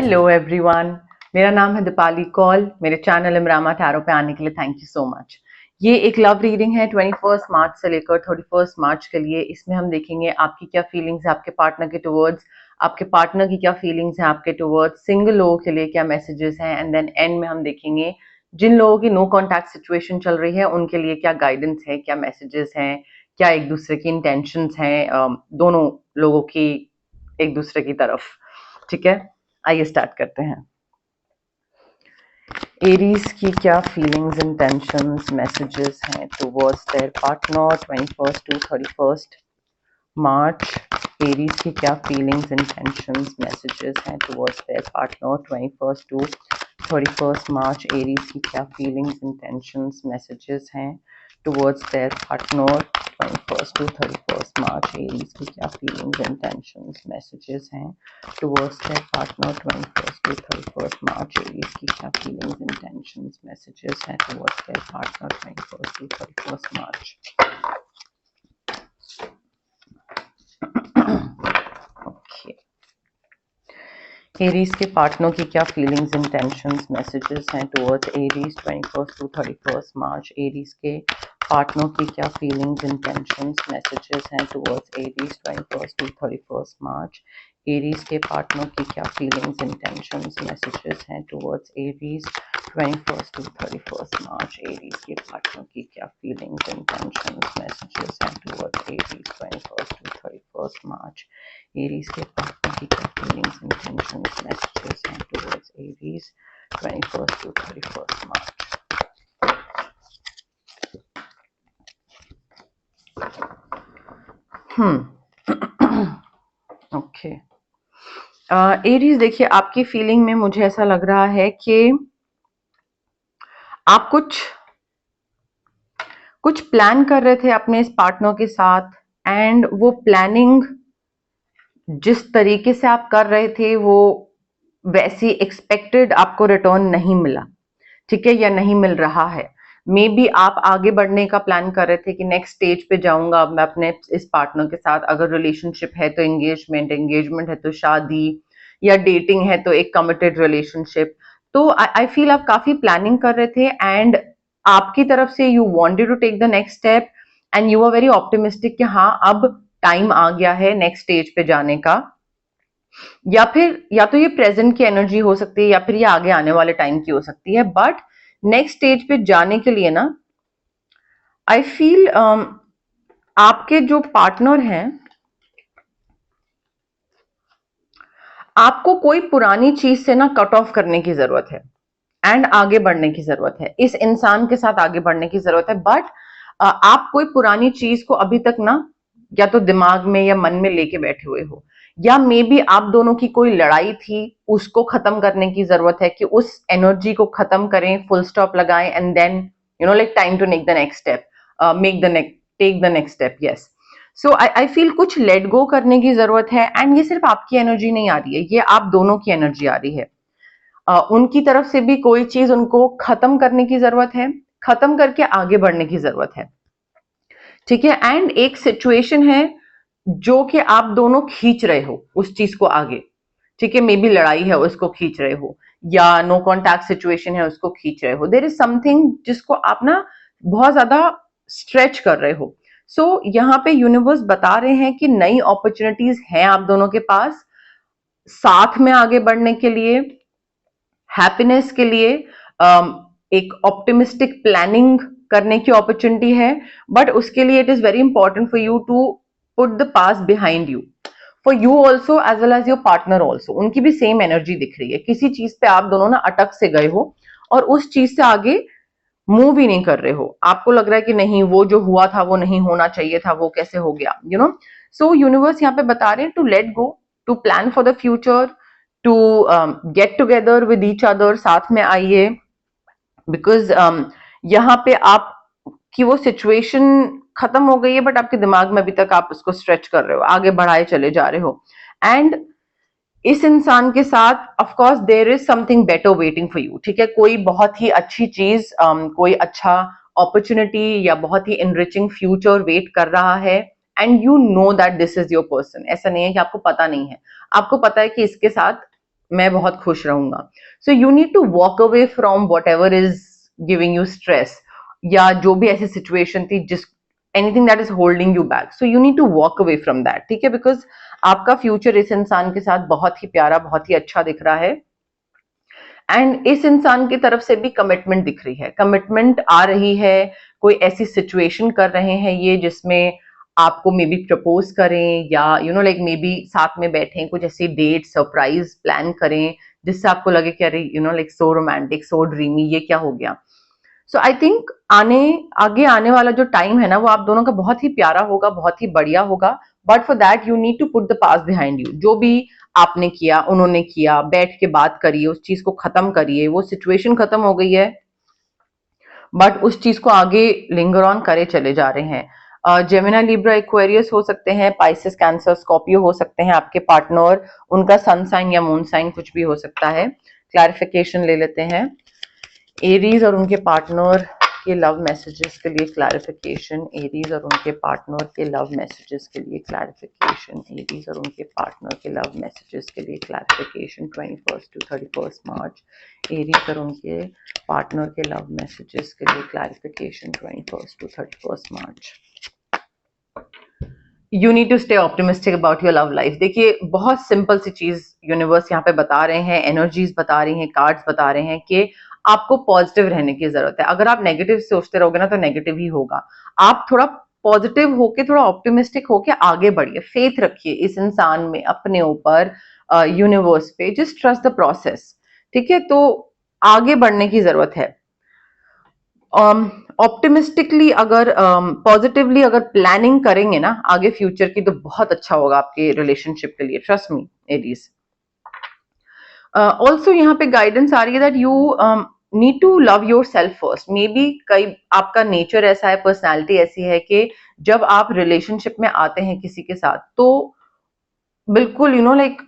Hello everyone, मेरा नाम है दीपाली कौल। मेरे चैनल इमरामा टैरो पे आने के लिए थैंक यू सो मच। ये एक लव रीडिंग है 21 मार्च से लेकर 31 मार्च के लिए। इसमें हम देखेंगे आपकी क्या फीलिंग्स है आपके पार्टनर के टुवर्ड्स, आपके पार्टनर की क्या फीलिंग्स हैं आपके टुवर्ड्स, सिंगल लोगों के लिए क्या मैसेजेस हैं, एंड देन एंड में हम देखेंगे जिन लोगों की नो कॉन्टैक्ट सिचुएशन चल रही है उनके लिए क्या गाइडेंस है, क्या मैसेजेस हैं, क्या एक दूसरे की इंटेंशंस हैं दोनों लोगों की एक दूसरे की तरफ। ठीक है, आइए स्टार्ट करते हैं। एरीज की क्या फीलिंग्स इंटेंशंस मैसेजेस हैं towards their partner 21 to 31 March. Aries की क्या फीलिंग्स इंटेंशंस मैसेजेस हैं towards their partner 21 to 31 March. Aries की क्या फीलिंग्स इंटेंशंस मैसेजेस हैं towards their partner 21st to 31st March. Aries की क्या feelings intentions messages हैं towards their partner 21st to 31st March. Aries की क्या feelings intentions messages हैं towards their partner 21st to 31st March. Okay. Aries के partner की क्या feelings intentions messages हैं towards Aries 21st to 31st March. Aries के partner की क्या फीलिंग्स इंटेंशंस मैसेजेस हैं towards Aries 21st to 31st March. Aries के partner की क्या फीलिंग्स इंटेंशंस मैसेजेस हैं towards Aries 21st to 31st March. Aries के पार्टनर की क्या फीलिंग्स इंटेंशंस मैसेजेस हैं towards Aries 21st to 31st March. Aries के पार्टनर की क्या फीलिंग्स इंटेंशंस मैसेजेस हैं towards Aries 21st to 31st March. Okay, Aries देखिए, आपकी फीलिंग में मुझे ऐसा लग रहा है कि आप कुछ प्लान कर रहे थे अपने इस पार्टनर के साथ, एंड वो प्लानिंग जिस तरीके से आप कर रहे थे वो वैसी एक्सपेक्टेड आपको रिटर्न नहीं मिला, ठीक है, या नहीं मिल रहा है। मे बी आप आगे बढ़ने का प्लान कर रहे थे कि नेक्स्ट स्टेज पे जाऊंगा मैं अपने इस पार्टनर के साथ। अगर रिलेशनशिप है तो एंगेजमेंट, एंगेजमेंट है तो शादी, या डेटिंग है तो एक कमिटेड रिलेशनशिप। तो आई फील आप काफी प्लानिंग कर रहे थे, एंड आपकी तरफ से you wanted to take the next step, and you are very optimistic कि हाँ अब टाइम आ गया है नेक्स्ट स्टेज पे जाने का। या तो ये प्रेजेंट की एनर्जी हो सकती है या फिर ये आगे आने वाले टाइम की हो सकती है। बट नेक्स्ट स्टेज पे जाने के लिए ना, आई फील आपके जो पार्टनर हैं, आपको कोई पुरानी चीज से ना कट ऑफ करने की जरूरत है एंड आगे बढ़ने की जरूरत है। इस इंसान के साथ आगे बढ़ने की जरूरत है। बट आप कोई पुरानी चीज को अभी तक ना या तो दिमाग में या मन में लेके बैठे हुए हो, या मे बी आप दोनों की कोई लड़ाई थी, उसको खत्म करने की जरूरत है कि उस एनर्जी को खत्म करें, फुल स्टॉप लगाएं, and then like time to make the next step, take the next step. Yes, so I feel कुछ लेट गो करने की जरूरत है। एंड ये सिर्फ आपकी एनर्जी नहीं आ रही है, ये आप दोनों की एनर्जी आ रही है। उनकी तरफ से भी कोई चीज उनको खत्म करने की जरूरत है, खत्म करके आगे बढ़ने की जरूरत है, ठीक है। एंड एक सिचुएशन है जो कि आप दोनों खींच रहे हो उस चीज को आगे, ठीक है। मे बी लड़ाई है उसको खींच रहे हो, या नो कॉन्टैक्ट सिचुएशन है उसको खींच रहे हो। देयर इज समथिंग जिसको आप ना बहुत ज्यादा स्ट्रेच कर रहे हो। सो यहाँ पे यूनिवर्स बता रहे हैं कि नई अपॉर्चुनिटीज हैं आप दोनों के पास, साथ में आगे बढ़ने के लिए, हैप्पीनेस के लिए, एक ऑप्टिमिस्टिक प्लानिंग करने की अपॉर्चुनिटी है। बट उसके लिए it is very important for you to put the past behind you, for you also as well as your partner also. उनकी भी सेम एनर्जी दिख रही है, किसी चीज पे आप दोनों ना अटक से गए हो और उस चीज से आगे मूव ही नहीं कर रहे हो। आपको लग रहा है कि नहीं, वो जो हुआ था वो नहीं होना चाहिए था, वो कैसे हो गया, सो यूनिवर्स यहाँ पे बता रहे हैं to let go, to plan for the future, to get together with each other, साथ में आइए। बिकॉज यहाँ पे आप की वो सिचुएशन खत्म हो गई है, बट आपके दिमाग में अभी तक आप उसको स्ट्रेच कर रहे हो, आगे बढ़ाए चले जा रहे हो। एंड इस इंसान के साथ of course there is something better waiting for you, ठीक है। कोई बहुत ही अच्छी चीज, कोई अच्छा अपॉर्चुनिटी या बहुत ही एनरिचिंग फ्यूचर वेट कर रहा है, and you know that this is your person. ऐसा नहीं है कि आपको पता नहीं है, आपको पता है कि इसके साथ मैं बहुत खुश रहूंगा। So you need to walk away from whatever is giving you stress, या जो भी ऐसी सिचुएशन थी जिस anything that is holding you back, so you need to walk away from that, ठीक है, बिकॉज आपका फ्यूचर इस इंसान के साथ बहुत ही प्यारा, बहुत ही अच्छा दिख रहा है। एंड इस इंसान की तरफ से भी कमिटमेंट दिख रही है, कमिटमेंट आ रही है, कोई ऐसी सिचुएशन कर रहे हैं ये जिसमें आपको मे बी प्रपोज करें, या लाइक मे बी साथ में बैठें, कुछ ऐसी डेट सरप्राइज प्लान करें जिससे आपको लगे कि अरे लाइक सो रोमांटिक, सो ड्रीमी, ये क्या हो गया। सो आई थिंक आगे आने वाला जो टाइम है ना, वो आप दोनों का बहुत ही प्यारा होगा, बहुत ही बढ़िया होगा। But for that you need to put the past behind you. जो भी आपने किया, उन्होंने किया, बैठ के बात करिए, उस चीज को खत्म करिए, वो सिचुएशन खत्म हो गई है, बट उस चीज को आगे लिंगर ऑन करे चले जा रहे हैं। जेमिनी, लिब्रा, एक्वेरियस हो सकते हैं, पाइसेस, कैंसर, स्कॉर्पियो हो सकते हैं आपके पार्टनर, उनका सन साइन या मून साइन कुछ भी हो सकता है। क्लैरिफिकेशन ले लेते हैं। एरीज और उनके पार्टनर के लव मैसेजेस के लिए क्लैरिफिकेशन, एरीज और उनके पार्टनर के लव मैसेजेस के लिए क्लैरिफिकेशन, एरीज और उनके पार्टनर के लव मैसेजेस के लिए क्लैरिफिकेशन 21 to 31 मार्च, एरीज और उनके पार्टनर के लव मैसेजेस के लिए clarification 21 to 31 March. You need to stay optimistic about your love life. देखिए, बहुत सिंपल सी चीज यूनिवर्स यहाँ पे बता रहे हैं, एनर्जीज बता रही हैं, कार्ड्स बता रहे हैं कि आपको पॉजिटिव रहने की जरूरत है। अगर आप नेगेटिव सोचते रहोगे ना तो नेगेटिव ही होगा। आप थोड़ा पॉजिटिव होके, थोड़ा ऑप्टिमिस्टिक होके आगे बढ़िए, फेथ रखिए इस इंसान में, अपने ऊपर, यूनिवर्स पे, जस्ट ट्रस्ट द प्रोसेस, ठीक है। तो आगे बढ़ने की जरूरत है। ऑप्टिमिस्टिकली अगर पॉजिटिवली अगर प्लानिंग करेंगे ना आगे फ्यूचर की, तो बहुत अच्छा होगा आपके रिलेशनशिप के लिए, ट्रस्ट मी एरीज। ऑल्सो यहाँ पे गाइडेंस आ रही है that you need to love yourself first. Maybe कई आपका नेचर ऐसा है, पर्सनैलिटी ऐसी है कि जब आप रिलेशनशिप में आते हैं किसी के साथ तो बिल्कुल लाइक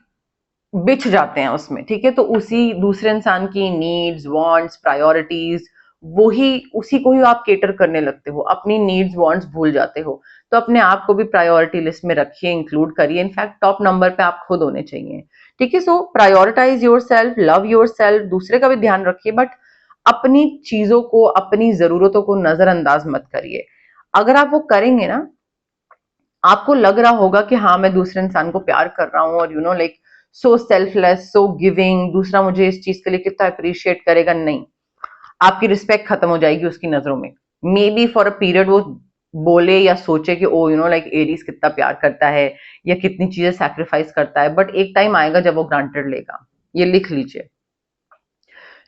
बिछ जाते हैं उसमें, ठीक है। तो उसी दूसरे इंसान की नीड्स, वांट्स, प्रायोरिटीज, उसी को ही आप केटर करने लगते हो, अपनी नीड्स वांट्स भूल जाते हो। तो अपने आप को भी प्रायोरिटी लिस्ट में रखिए, इंक्लूड करिए, इनफैक्ट टॉप नंबर पे आप खुद होने चाहिए, ठीक है। So prioritize yourself, love yourself, दूसरे का भी ध्यान रखिए, बट अपनी चीजों को, अपनी जरूरतों को नजरअंदाज मत करिए। अगर आप वो करेंगे ना, आपको लग रहा होगा कि हाँ मैं दूसरे इंसान को प्यार कर रहा हूँ, और like so selfless, so giving, दूसरा मुझे इस चीज के लिए कितना अप्रिशिएट करेगा, नहीं, आपकी रिस्पेक्ट खत्म हो जाएगी उसकी नजरों में। May be for a period वो बोले या सोचे कि ओ लाइक एरीज कितना प्यार करता है या कितनी चीजें सैक्रिफाइस करता है, बट एक टाइम आएगा जब वो ग्रांटेड लेगा, ये लिख लीजिए।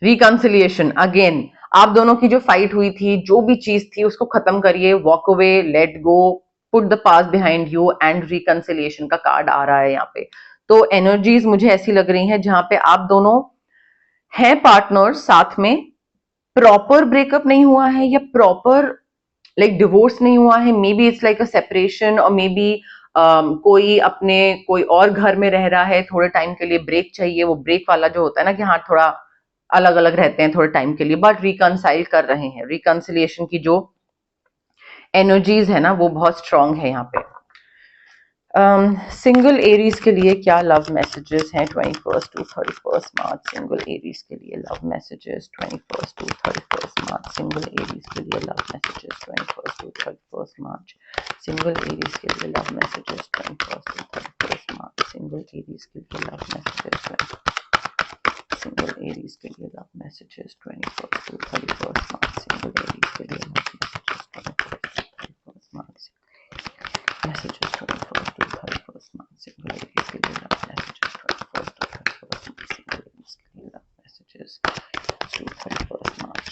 रिकंसिलिएशन, अगेन आप दोनों की जो फाइट हुई थी, जो भी चीज थी, उसको खत्म करिए, walk away, let go, put the past behind you, and reconciliation का कार्ड आ रहा है यहाँ पे। तो एनर्जीज मुझे ऐसी लग रही हैं जहां पे आप दोनों हैं पार्टनर्स साथ में, प्रॉपर ब्रेकअप नहीं हुआ है या प्रॉपर लाइक डिवोर्स नहीं हुआ है, may be it's like a separation, और मे बी कोई और घर में रह रहा है, थोड़े टाइम के लिए ब्रेक चाहिए, वो ब्रेक वाला जो होता है ना कि हाँ थोड़ा अलग अलग रहते हैं थोड़े टाइम के लिए, बट रिकंसाइल कर रहे हैं। रिकंसिलिएशन की जो एनर्जीज है ना वो बहुत स्ट्रांग है यहाँ पे। सिंगल एरीज के लिए क्या लव मैसेजेस हैं 21 to 31 मार्च? सिंगल एरीज के लिए love messages 21 to 31 March. Single Aries के लिए love messages 21 to 31 March. Single Aries के लिए love messages 21 to 31 March. Single Aries के लिए लव मैसेजेस, सिंगल एरीज के लिए love messages 21 to 31 March. Single Aries के लिए love messages 21 to 31 March. Messages 21 to 31 month. Single ladies के लिए love messages 21 to 31 month. Single ladies के लिए love messages to 31 March.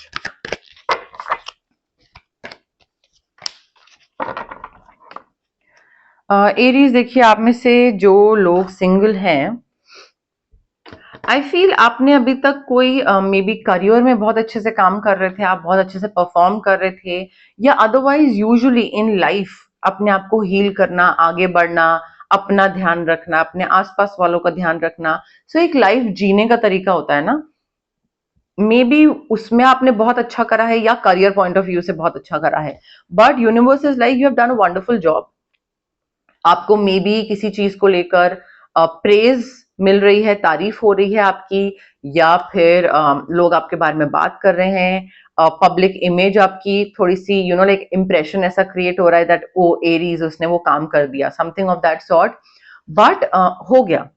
Aries, देखिए आप में से जो लोग सिंगल हैं, आई फील आपने अभी तक कोई मे बी करियर में बहुत अच्छे से काम कर रहे थे, आप बहुत अच्छे से परफॉर्म कर रहे थे, या अदरवाइज यूजुअली इन लाइफ अपने आप को हील करना, आगे बढ़ना, अपना ध्यान रखना, अपने आसपास वालों का ध्यान रखना, सो एक लाइफ जीने का तरीका होता है ना, मे बी उसमें आपने बहुत अच्छा करा है या करियर पॉइंट ऑफ व्यू से बहुत अच्छा करा है, but universe is like you have done a wonderful job. आपको मे बी किसी चीज को लेकर प्रेज मिल रही है, तारीफ हो रही है आपकी, या फिर लोग आपके बारे में बात कर रहे हैं, पब्लिक इमेज आपकी थोड़ी सी लाइक इंप्रेशन ऐसा क्रिएट हो रहा है दैट ओ एरीज उसने वो काम कर दिया, something of that sort. But हो गया,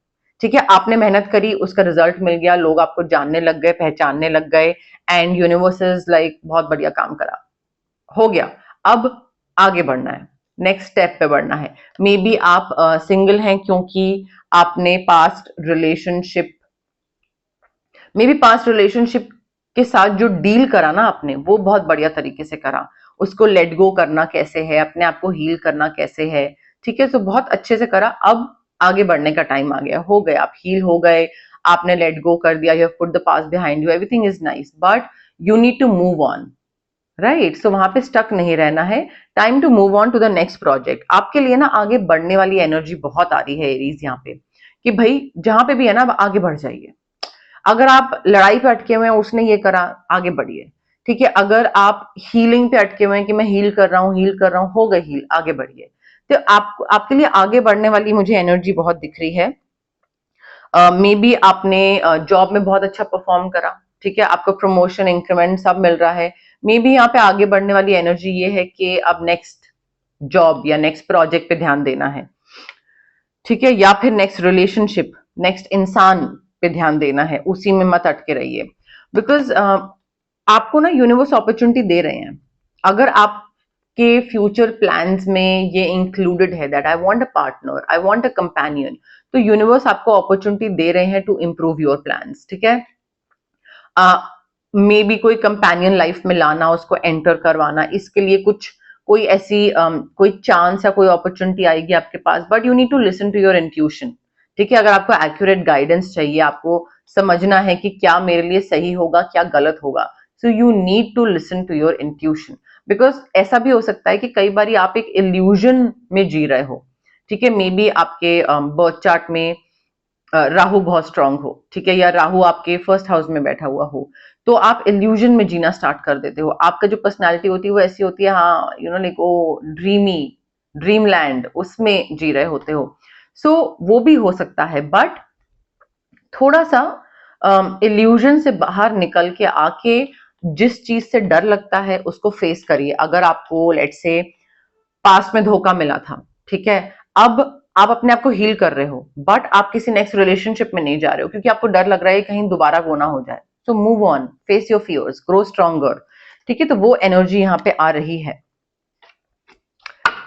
ठीक है, आपने मेहनत करी, उसका रिजल्ट मिल गया, लोग आपको जानने लग गए, पहचानने लग गए, एंड यूनिवर्स इज लाइक बहुत बढ़िया काम करा, हो गया। अब आगे बढ़ना है, नेक्स्ट स्टेप पे बढ़ना है। मे बी आप सिंगल हैं क्योंकि आपने पास्ट रिलेशनशिप के साथ जो डील करा ना आपने, वो बहुत बढ़िया तरीके से करा, उसको लेट गो करना कैसे है, अपने आप को हील करना कैसे है, ठीक है, तो बहुत अच्छे से करा। अब आगे बढ़ने का टाइम आ गया, हो गए, आप हील हो गए, आपने लेट गो कर दिया, you have put the past behind you, everything is nice, but you need to move on, right. So वहां पे स्टक नहीं रहना है, time to move on to the next project. आपके लिए ना आगे बढ़ने वाली एनर्जी बहुत आ रही है एरीज यहाँ पे, कि भाई जहां पे भी है ना, अब आगे बढ़ जाइए। अगर आप लड़ाई पे अटके हुए हैं, उसने ये करा, आगे बढ़िए, ठीक है। अगर आप हीलिंग पे अटके हुए हैं कि मैं हील कर रहा हूँ, हील कर रहा हूँ, हो गए हील, आगे बढ़िए। तो आपके लिए आगे बढ़ने वाली मुझे एनर्जी बहुत दिख रही है। मे बी आपने जॉब में बहुत अच्छा परफॉर्म करा, ठीक है, आपको प्रमोशन, इंक्रीमेंट सब मिल रहा है। मे बी यहाँ पे आगे बढ़ने वाली एनर्जी ये है कि अब नेक्स्ट जॉब या नेक्स्ट प्रोजेक्ट पे ध्यान देना है, ठीक है, या फिर नेक्स्ट रिलेशनशिप, नेक्स्ट इंसान पे ध्यान देना है, उसी में मत अटके रहिए। बिकॉज आपको ना यूनिवर्स अपॉर्चुनिटी दे रहे हैं। अगर आपके फ्यूचर प्लान्स में ये इंक्लूडेड है that I want a partner, I want a companion, तो यूनिवर्स आपको अपॉर्चुनिटी दे रहे हैं टू इम्प्रूव योर प्लान्स, ठीक है। मे बी कोई कंपेनियन लाइफ में लाना, उसको एंटर करवाना, इसके लिए कोई ऐसी कोई चांस या कोई अपॉर्चुनिटी आएगी आपके पास, but you need to listen to your intuition, ठीक है। अगर आपको एक्यूरेट गाइडेंस चाहिए, आपको समझना है कि क्या मेरे लिए सही होगा, क्या गलत होगा, so you need to listen to your intuition. Because ऐसा भी हो सकता है कि कई बार आप एक इल्यूजन में जी रहे हो, ठीक है, मे बी आपके बर्थ चार्ट में राहु बहुत स्ट्रांग हो, ठीक है, या राहु आपके फर्स्ट हाउस में बैठा हुआ हो, तो आप इल्यूजन में जीना स्टार्ट कर देते हो। आपका जो पर्सनालिटी होती है वो ऐसी होती है, हाँ लाइक वो ड्रीमी, ड्रीम लैंड, उसमें जी रहे होते हो। सो वो भी हो सकता है, बट थोड़ा सा इल्यूजन से बाहर निकल के आके जिस चीज से डर लगता है उसको फेस करिए। अगर आपको लेट्स से पास्ट में धोखा मिला था, ठीक है, अब आप अपने आप को हील कर रहे हो, बट आप किसी नेक्स्ट रिलेशनशिप में नहीं जा रहे हो क्योंकि आपको डर लग रहा है कहीं दोबारा वो ना हो जाए। So move on, face your fears, grow stronger, ठीक है। तो वो एनर्जी यहाँ पे आ रही है।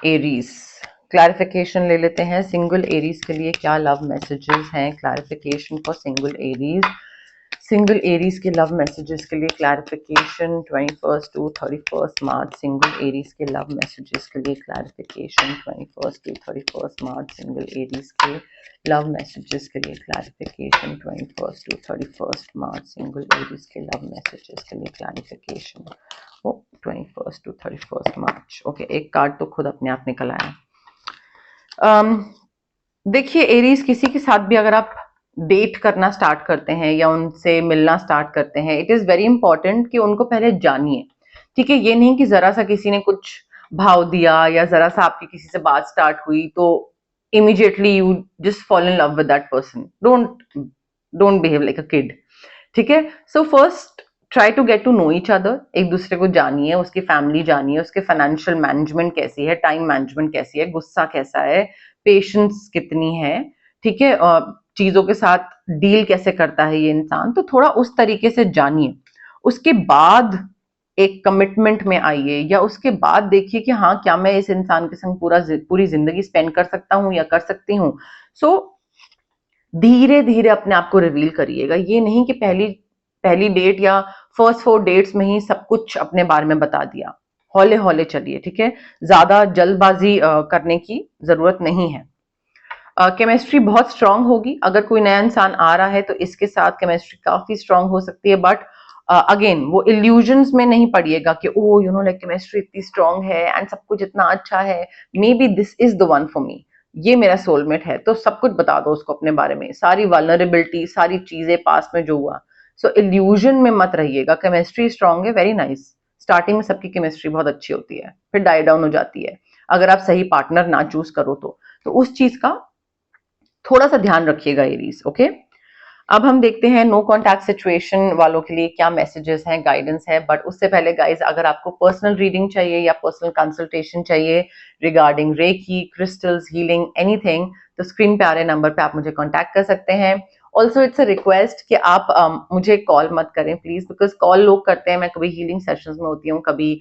एरीज, क्लैरिफिकेशन ले लेते हैं, सिंगल एरीज के लिए क्या लव मैसेजेस हैं, clarification for single Aries. Single Aries के लव मैसेजेस के लिए clarification 21 to 31 March, single Aries के लव मैसेजेस के लिए clarification 21 to 31 March, single Aries के लव मैसेजेस के लिए clarification 21 to 31 March, single Aries के लव मैसेजेस के लिए क्लैरिफिकेशन 21 टू 31 मार्च। ओके, एक कार्ड तो खुद अपने आप निकल आया। देखिए एरीज, किसी के साथ भी अगर आप डेट करना स्टार्ट करते हैं या उनसे मिलना स्टार्ट करते हैं, इट इज वेरी इंपॉर्टेंट कि उनको पहले जानिए, ठीक है। ये नहीं कि जरा सा किसी ने कुछ भाव दिया या जरा सा आपकी किसी से बात स्टार्ट हुई तो immediately you just fall in love with that person. Don't behave like a kid, ठीक है। So first try to get to know each other, एक दूसरे को जानिए, उसकी फैमिली जानिए, उसके फाइनेंशियल मैनेजमेंट कैसी है, टाइम मैनेजमेंट कैसी है, गुस्सा कैसा है, पेशेंस कितनी है, ठीक है, चीजों के साथ डील कैसे करता है ये इंसान, तो थोड़ा उस तरीके से जानिए। उसके बाद एक कमिटमेंट में आइए, या उसके बाद देखिए कि हाँ क्या मैं इस इंसान के संग पूरी जिंदगी स्पेंड कर सकता हूँ या कर सकती हूँ। सो धीरे धीरे अपने आप को रिवील करिएगा, ये नहीं कि पहली डेट या फर्स्ट 4 डेट्स में ही सब कुछ अपने बारे में बता दिया। हौले हौले चलिए, ठीक है, ज्यादा जल्दबाजी करने की जरूरत नहीं है। केमिस्ट्री बहुत स्ट्रांग होगी, अगर कोई नया इंसान आ रहा है तो इसके साथ केमिस्ट्री काफी स्ट्रांग हो सकती है, बट अगेन वो इल्यूजन्स में नहीं पड़िएगा कि ओ लाइक केमिस्ट्री इतनी स्ट्रांग है एंड सब कुछ इतना अच्छा है, may be this is the one for me, ये मेरा सोलमेट है, तो सब कुछ बता दो उसको अपने बारे में, सारी वल्नरेबिलिटी, सारी चीजें पास में जो हुआ। सो इल्यूजन में मत रहिएगा। केमिस्ट्री स्ट्रांग है, वेरी नाइस, स्टार्टिंग में सबकी केमिस्ट्री बहुत अच्छी होती है, फिर डाई डाउन हो जाती है अगर आप सही पार्टनर ना चूज करो तो उस चीज का थोड़ा सा ध्यान रखिएगा एरीज, ओके। अब हम देखते हैं नो कॉन्टैक्ट सिचुएशन वालों के लिए क्या मैसेजेस हैं, गाइडेंस है। बट उससे पहले गाइज, अगर आपको पर्सनल रीडिंग चाहिए या पर्सनल कंसल्टेशन चाहिए regarding reiki, crystals, healing, anything, तो स्क्रीन पे आ रहे नंबर पे आप मुझे कांटेक्ट कर सकते हैं। ऑल्सो इट्स अ रिक्वेस्ट कि आप मुझे कॉल मत करें प्लीज, बिकॉज कॉल लोग करते हैं, मैं कभी हीलिंग सेशंस में होती हूँ, कभी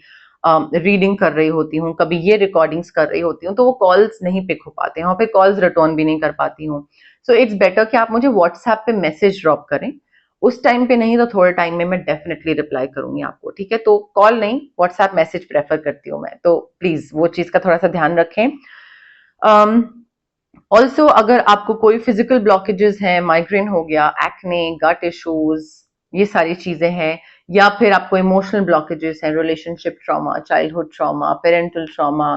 रीडिंग कर रही होती हूँ, कभी ये रिकॉर्डिंग्स कर रही होती हूँ, तो वो कॉल्स नहीं पिक हो पाते हैं, वहाँ पे कॉल्स रिटर्न भी नहीं कर पाती हूँ। सो इट्स बेटर कि आप मुझे व्हाट्सएप पे मैसेज ड्रॉप करें, उस टाइम पे नहीं तो थोड़े टाइम में मैं डेफिनेटली रिप्लाई करूंगी आपको, ठीक है। तो कॉल नहीं, व्हाट्सएप मैसेज प्रेफर करती हूँ मैं, तो प्लीज वो चीज का थोड़ा सा ध्यान रखें। ऑल्सो अगर आपको कोई फिजिकल ब्लॉकेजेस हैं, माइग्रेन हो गया, एक्ने, गट इश्यूज, ये सारी चीजें हैं, या फिर आपको इमोशनल ब्लॉकेजेस हैं, relationship trauma, childhood trauma, parental trauma,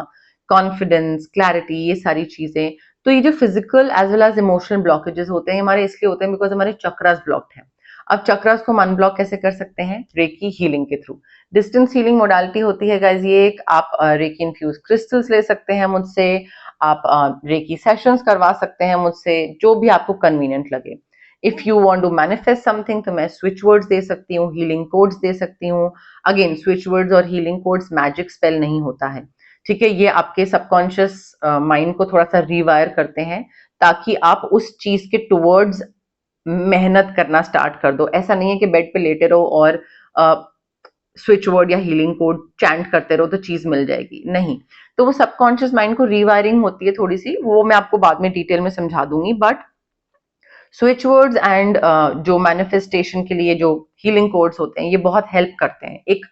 confidence, clarity, ये सारी चीजें, तो ये जो physical as well as emotional blockages होते हैं हमारे इसलिए होते हैं बिकॉज हमारे चक्रास ब्लॉक्ड हैं। अब चक्रास को हम अनब्लॉक कैसे कर सकते हैं? रेकी हीलिंग के थ्रू। डिस्टेंस हीलिंग मोडालिटी होती है गाइज ये एक, आप रेकी इन्फ्यूज क्रिस्टल्स ले सकते हैं मुझसे, आप रेकी सेशंस करवा सकते हैं मुझसे, जो भी आपको कन्वीनियंट लगे। If you want to manifest something तो मैं स्विच वर्ड्स दे सकती हूँ, हीलिंग कोड्स दे सकती हूँ। अगेन स्विच वर्ड्स और हीलिंग कोड्स मैजिक स्पेल नहीं होता है, ठीक है। ये आपके सबकॉन्शियस माइंड को थोड़ा सा रिवायर करते हैं ताकि आप उस चीज के टुवर्ड्स मेहनत करना स्टार्ट कर दो। ऐसा नहीं है कि बेड पे लेटे रहो और स्विच वर्ड या हीलिंग कोड चैंट करते रहो तो चीज मिल जाएगी, नहीं। तो वो सबकॉन्शियस माइंड को रिवायरिंग होती है थोड़ी सी, वो मैं आपको बाद में डिटेल में समझा दूंगी। बट स्विच वर्ड्स एंड जो मैनिफेस्टेशन के लिए जो हीलिंग कोड्स होते हैं ये बहुत हेल्प करते हैं, एक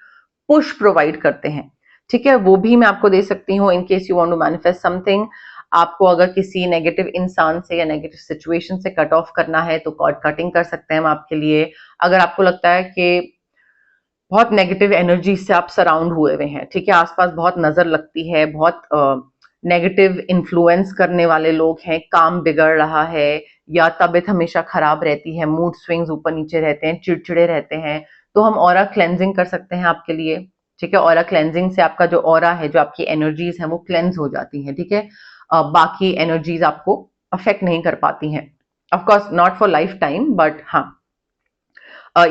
पुश प्रोवाइड करते हैं, ठीक है। वो भी मैं आपको दे सकती हूँ in case you want to manifest something. आपको अगर किसी नेगेटिव इंसान से या नेगेटिव सिचुएशन से कट ऑफ करना है तो कॉर्ड कटिंग कर सकते हैं हम आपके लिए। अगर आपको लगता है कि बहुत नेगेटिव एनर्जी से आप सराउंड हुए हुए हैं, ठीक है, आसपास बहुत नजर लगती है, बहुत नेगेटिव इन्फ्लुएंस करने वाले लोग हैं, काम बिगड़ रहा है, या तबीयत हमेशा खराब रहती है, मूड स्विंग्स ऊपर नीचे रहते हैं, चिड़चिड़े रहते हैं, तो हम ऑरा क्लेंजिंग कर सकते हैं आपके लिए, ठीक है। ऑरा क्लेंजिंग से आपका जो ऑरा है, जो आपकी एनर्जीज है वो क्लेंज हो जाती है, ठीक है। बाकी एनर्जीज आपको अफेक्ट नहीं कर पाती हैं, of course not for life time, but हाँ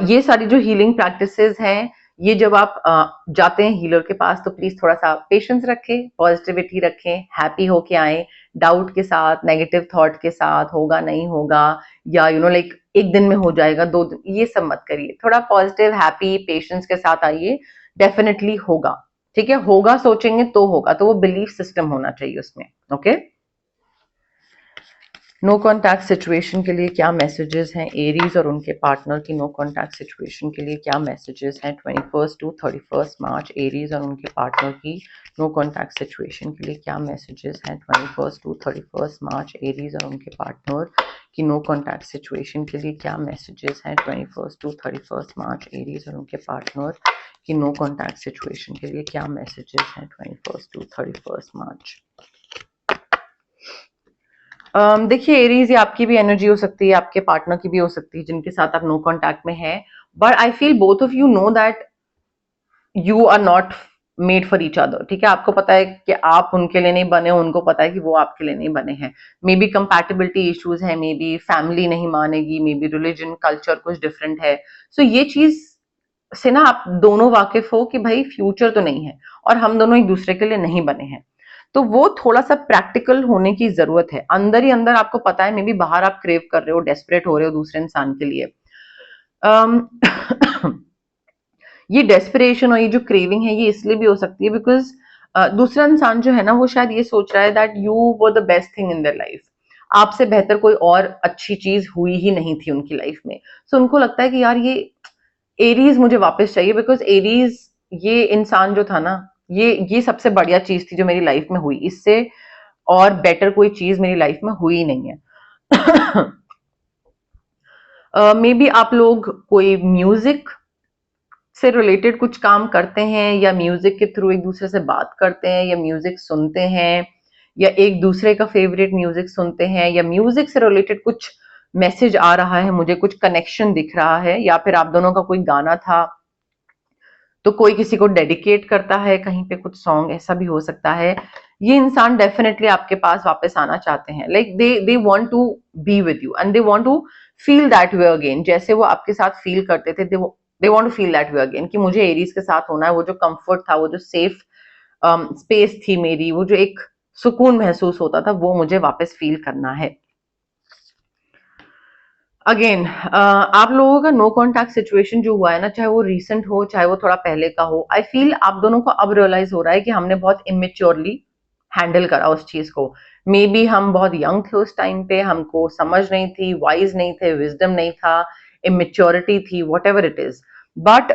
ये सारी जो हीलिंग प्रैक्टिसेस हैं, ये जब आप जाते हैं हीलर के पास तो प्लीज थोड़ा सा पेशेंस रखें, पॉजिटिविटी रखें, हैप्पी होके आए, डाउट के साथ, नेगेटिव थॉट के साथ, होगा नहीं होगा, या लाइक एक दिन में हो जाएगा, 2 दिन, ये सब मत करिए। थोड़ा पॉजिटिव, हैप्पी, पेशेंस के साथ आइए, डेफिनेटली होगा, ठीक है। होगा सोचेंगे तो होगा, तो वो बिलीफ सिस्टम होना चाहिए उसमें, ओके। नो कॉन्टैक्ट सिचुएशन के लिए क्या मैसेजेस हैं? एरीज और उनके पार्टनर की नो कॉन्टैक्ट सिचुएशन के लिए क्या मैसेजेस हैं 21 टू 31 मार्च? एरीज और उनके पार्टनर की नो कॉन्टैक्ट सिचुएशन के लिए क्या मैसेजेस हैं 21 टू 31 मार्च? एरीज और उनके पार्टनर की नो कॉन्टैक्ट सिचुएशन के लिए क्या मैसेजेस हैं 21 टू 31 मार्च? एरीज और उनके पार्टनर की नो कॉन्टैक्ट सिचुएशन के लिए क्या मैसेजेस हैं 21 टू 31 मार्च? देखिए एरीज, ये आपकी भी एनर्जी हो सकती है, आपके पार्टनर की भी हो सकती है जिनके साथ आप नो कॉन्टैक्ट में हैं, but I feel both of you know that you are not made for each other, ठीक है। आपको पता है कि आप उनके लिए नहीं बने, उनको पता है कि वो आपके लिए नहीं बने हैं। मे बी कंपैटिबिलिटी इश्यूज है, मे बी फैमिली नहीं मानेगी, मे बी रिलीजन, कल्चर कुछ डिफरेंट है। सो ये चीज से ना आप दोनों वाकिफ हो कि भाई फ्यूचर तो नहीं है और हम दोनों एक दूसरे के लिए नहीं बने हैं, तो वो थोड़ा सा प्रैक्टिकल होने की जरूरत है। अंदर ही अंदर आपको पता है, मे बी बाहर आप क्रेव कर रहे हो, डेस्परेट हो रहे हो दूसरे इंसान के लिए। ये डेस्परेशन और ये जो क्रेविंग है ये इसलिए भी हो सकती है बिकॉज दूसरा इंसान जो है ना वो शायद ये सोच रहा है that you were the best thing in their life, आपसे बेहतर कोई और अच्छी चीज हुई ही नहीं थी उनकी लाइफ में। सो उनको लगता है कि यार ये एरीज मुझे वापस चाहिए, बिकॉज एरीज ये इंसान जो था ना, ये सबसे बढ़िया चीज थी जो मेरी लाइफ में हुई, इससे और बेटर कोई चीज मेरी लाइफ में हुई नहीं है। मे बी आप लोग कोई म्यूजिक से रिलेटेड कुछ काम करते हैं, या म्यूजिक के थ्रू एक दूसरे से बात करते हैं, या म्यूजिक सुनते हैं, या एक दूसरे का फेवरेट म्यूजिक सुनते हैं, या म्यूजिक से रिलेटेड कुछ मैसेज आ रहा है, मुझे कुछ कनेक्शन दिख रहा है, या फिर आप दोनों का कोई गाना था तो कोई किसी को डेडिकेट करता है कहीं पे कुछ सॉन्ग, ऐसा भी हो सकता है। ये इंसान डेफिनेटली आपके पास वापस आना चाहते हैं, like they want to be with you and they want to feel that way again, जैसे वो आपके साथ फील करते थे, they want to feel that way again, कि मुझे एरीज के साथ होना है, वो जो कंफर्ट था, वो जो सेफ स्पेस थी मेरी, वो जो एक सुकून महसूस होता था, वो मुझे वापस फील करना है। अगेन आप लोगों का नो कॉन्टैक्ट सिचुएशन जो हुआ है ना, चाहे वो रीसेंट हो चाहे वो थोड़ा पहले का हो, आई फील आप दोनों को अब रियलाइज हो रहा है कि हमने बहुत इमेच्योरली हैंडल करा उस चीज को। मे बी हम बहुत यंग थे उस टाइम पे, हमको समझ नहीं थी, वाइज नहीं थे, विजडम नहीं था, इमेच्योरिटी थी, what ever it is. But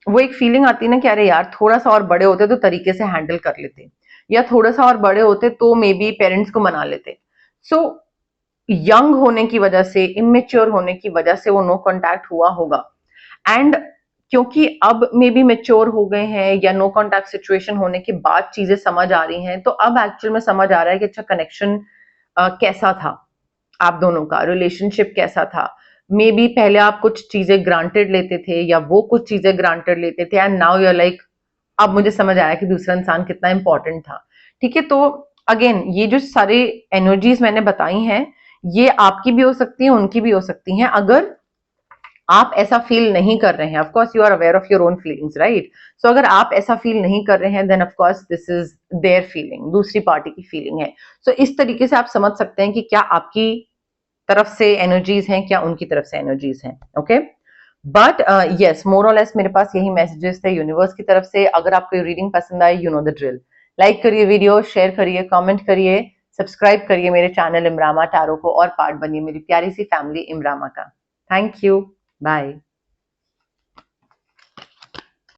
वो एक फीलिंग आती है ना कि अरे यार थोड़ा सा और बड़े होते तो तरीके से हैंडल कर लेते, या थोड़ा सा और बड़े होते तो मे बी पेरेंट्स को मना लेते। सो यंग होने की वजह से, इमेच्योर होने की वजह से वो नो कॉन्टैक्ट हुआ होगा। एंड क्योंकि अब मे बी मेच्योर हो गए हैं या नो कॉन्टैक्ट सिचुएशन होने के बाद चीजें समझ आ रही हैं, तो अब एक्चुअल में समझ आ रहा है कि अच्छा कनेक्शन कैसा था, आप दोनों का रिलेशनशिप कैसा था। मे बी पहले आप कुछ चीजें ग्रांटेड लेते थे या वो कुछ चीजें ग्रांटेड लेते थे, एंड नाउ यूर लाइक अब मुझे समझ आया कि दूसरा इंसान कितना इंपॉर्टेंट था। ठीक है, तो अगेन ये जो सारे एनर्जीज मैंने बताई हैं, ये आपकी भी हो सकती हैं, उनकी भी हो सकती हैं, अगर आप ऐसा फील नहीं कर रहे हैं। Of course you are aware of your own feelings, right? So अगर आप ऐसा फील नहीं कर रहे हैं, then of course this is their feeling, दूसरी पार्टी की फीलिंग है। सो इस तरीके से आप समझ सकते हैं कि क्या आपकी तरफ से एनर्जीज हैं, क्या उनकी तरफ से एनर्जीज हैं। ओके, बट यस, मोर और लेस मेरे पास यही मैसेजेस थे यूनिवर्स की तरफ से। अगर आपको ये रीडिंग पसंद आई, you know the drill, like करिए वीडियो, शेयर करिए, कमेंट करिए, सब्सक्राइब करिए मेरे चैनल इमरामा टैरो को, और पार्ट बनिए मेरी प्यारी सी फैमिली इमरामा का। Thank you, bye.